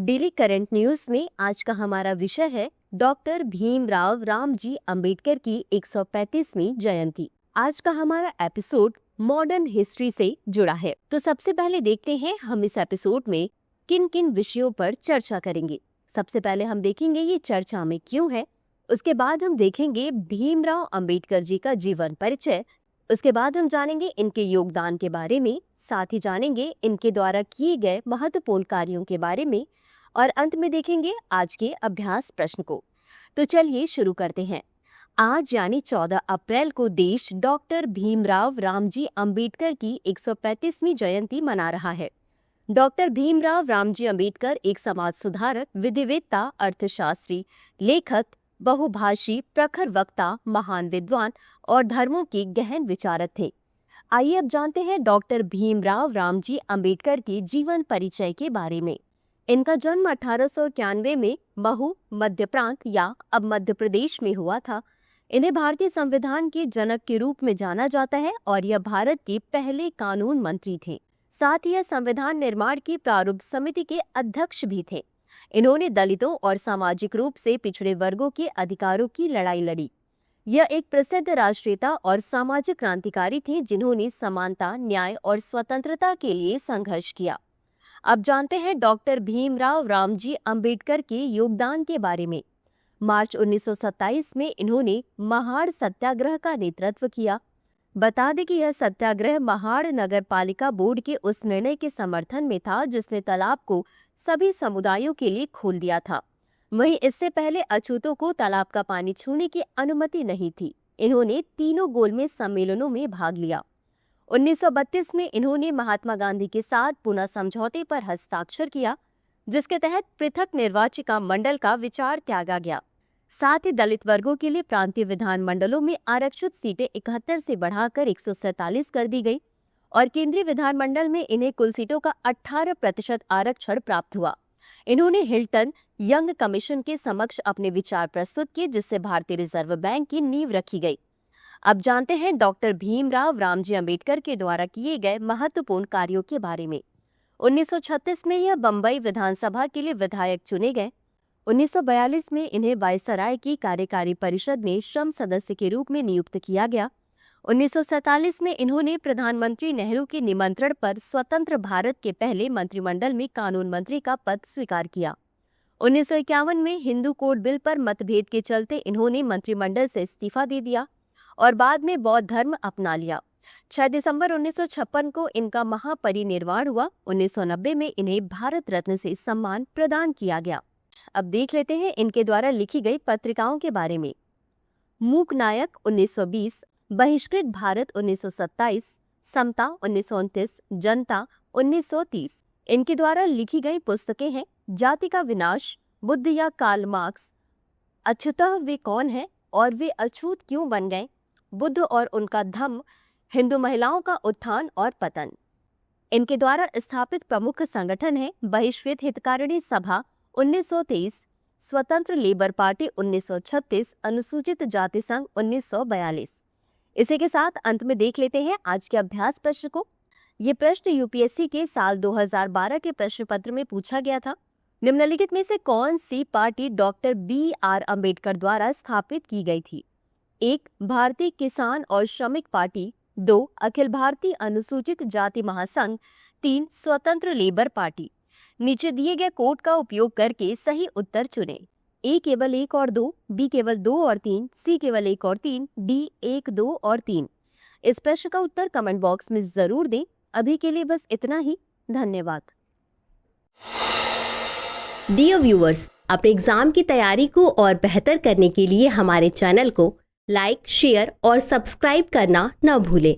Daily current news में आज का हमारा विषय है डॉक्टर भीमराव रामजी अंबेडकर की 135वीं जयंती। आज का हमारा एपिसोड मॉडर्न हिस्ट्री से जुड़ा है। तो सबसे पहले देखते हैं हम इस एपिसोड में किन किन विषयों पर चर्चा करेंगे। सबसे पहले हम देखेंगे ये चर्चा में क्यों है। उसके बाद हम देखेंगे भीमराव अंबेडकर जी का जीवन परिचय। उसके बाद हम जानेंगे इनके योगदान के बारे में, साथ ही जानेंगे इनके द्वारा किए गए महत्वपूर्ण कार्यों के बारे में और अंत में देखेंगे आज के अभ्यास प्रश्न को। तो चलिए शुरू करते हैं। आज यानी 14 अप्रैल को देश डॉक्टर भीमराव रामजी अंबेडकर की 135वीं जयंती मना रहा है। डॉक्टर भीमराव रामजी अंबेडकर एक समाज सुधारक, विधिवेत्ता, अर्थशास्त्री, लेखक, बहुभाषी, प्रखर वक्ता, महान विद्वान और धर्मों के गहन विचारक थे। आइए अब जानते हैं डॉक्टर भीमराव रामजी अंबेडकर के जीवन परिचय के बारे में। इनका जन्म 1891 में महू, मध्य प्रांत या अब मध्य प्रदेश में हुआ था। इन्हें भारतीय संविधान के जनक के रूप में जाना जाता है और यह भारत के पहले कानून मंत्री थे। साथ ही यह संविधान निर्माण की प्रारूप समिति के अध्यक्ष भी थे। इन्होंने दलितों और सामाजिक रूप से पिछड़े वर्गों के अधिकारों की लड़ाई लड़ी। यह एक प्रसिद्ध राष्ट्रनेता और सामाजिक क्रांतिकारी थे जिन्होंने समानता, न्याय और स्वतंत्रता के लिए संघर्ष किया। अब जानते हैं डॉक्टर भीमराव रामजी अंबेडकर के योगदान के बारे में। मार्च 1927 में इन्होंने महाड़ सत्याग्रह का नेतृत्व किया। बता दें कि यह सत्याग्रह महाड़ नगर पालिका बोर्ड के उस निर्णय के समर्थन में था जिसने तालाब को सभी समुदायों के लिए खोल दिया था। वहीं इससे पहले अछूतों को तालाब का पानी छूने की अनुमति नहीं थी। इन्होंने तीनों गोलमेज सम्मेलनों में भाग लिया। 1932 में इन्होंने महात्मा गांधी के साथ पुनः समझौते पर हस्ताक्षर किया, जिसके तहत पृथक निर्वाचिका मंडल का विचार त्यागा गया। साथ ही दलित वर्गों के लिए प्रांतीय विधान मंडलों में आरक्षित सीटें 71 से बढ़ाकर 147 कर दी गई और केंद्रीय विधानमंडल में इन्हें कुल सीटों का 18% आरक्षण प्राप्त हुआ। इन्होंने हिल्टन यंग कमीशन के समक्ष अपने विचार प्रस्तुत किए, जिससे भारतीय रिजर्व बैंक की नींव रखी गई। अब जानते हैं डॉक्टर भीमराव रामजी अंबेडकर के द्वारा किए गए महत्वपूर्ण कार्यों के बारे में। 1936 में यह बम्बई विधानसभा के लिए विधायक चुने गए। 1942 में इन्हें वायसराय की कार्यकारी परिषद में श्रम सदस्य के रूप में नियुक्त किया गया। 1947 में इन्होंने प्रधानमंत्री नेहरू के निमंत्रण पर स्वतंत्र भारत के पहले मंत्रिमंडल में कानून मंत्री का पद स्वीकार किया। 1951 में हिंदू कोड बिल पर मतभेद के चलते इन्होंने मंत्रिमंडल से इस्तीफा दे दिया और बाद में बौद्ध धर्म अपना लिया। 6 दिसंबर 1956 को इनका महापरिनिर्वाण हुआ। 1990 में इन्हें भारत रत्न से सम्मान प्रदान किया गया। अब देख लेते हैं इनके द्वारा लिखी गई पत्रिकाओं के बारे में। मूक नायक 1920, बहिष्कृत भारत 1927, समता 1929, जनता 1930। इनके द्वारा लिखी गई पुस्तकें हैं जाति का विनाश, बुद्ध या कार्ल मार्क्स, अछूतः वे कौन है और वे अछूत क्यों बन गए, बुद्ध और उनका धम्म, हिंदू महिलाओं का उत्थान और पतन। इनके द्वारा स्थापित प्रमुख संगठन है बहिष्कृत हितकारिणी सभा 1923, स्वतंत्र लेबर पार्टी 1936, अनुसूचित जाति संघ 1942। इसी के साथ अंत में देख लेते हैं आज के अभ्यास प्रश्न को। ये प्रश्न यूपीएससी के साल 2012 के प्रश्न पत्र में पूछा गया था। निम्नलिखित में से कौन सी पार्टी डॉक्टर BR अंबेडकर द्वारा स्थापित की गई थी? 1. भारतीय किसान और श्रमिक पार्टी, 2. अखिल भारतीय अनुसूचित जाति महासंघ, 3. स्वतंत्र लेबर पार्टी। नीचे दिए गए कोड का उपयोग करके सही उत्तर चुनें। A केवल 1 और 2, B केवल 2 और 3, C केवल 1 और 3, D 1, 2 और 3। इस प्रश्न का उत्तर कमेंट बॉक्स में जरूर दें। अभी के लिए बस इतना ही। धन्यवाद। डियर व्यूअर्स, अपने एग्जाम की तैयारी को और बेहतर करने के लिए हमारे चैनल को लाइक, शेयर और सब्सक्राइब करना न भूलें।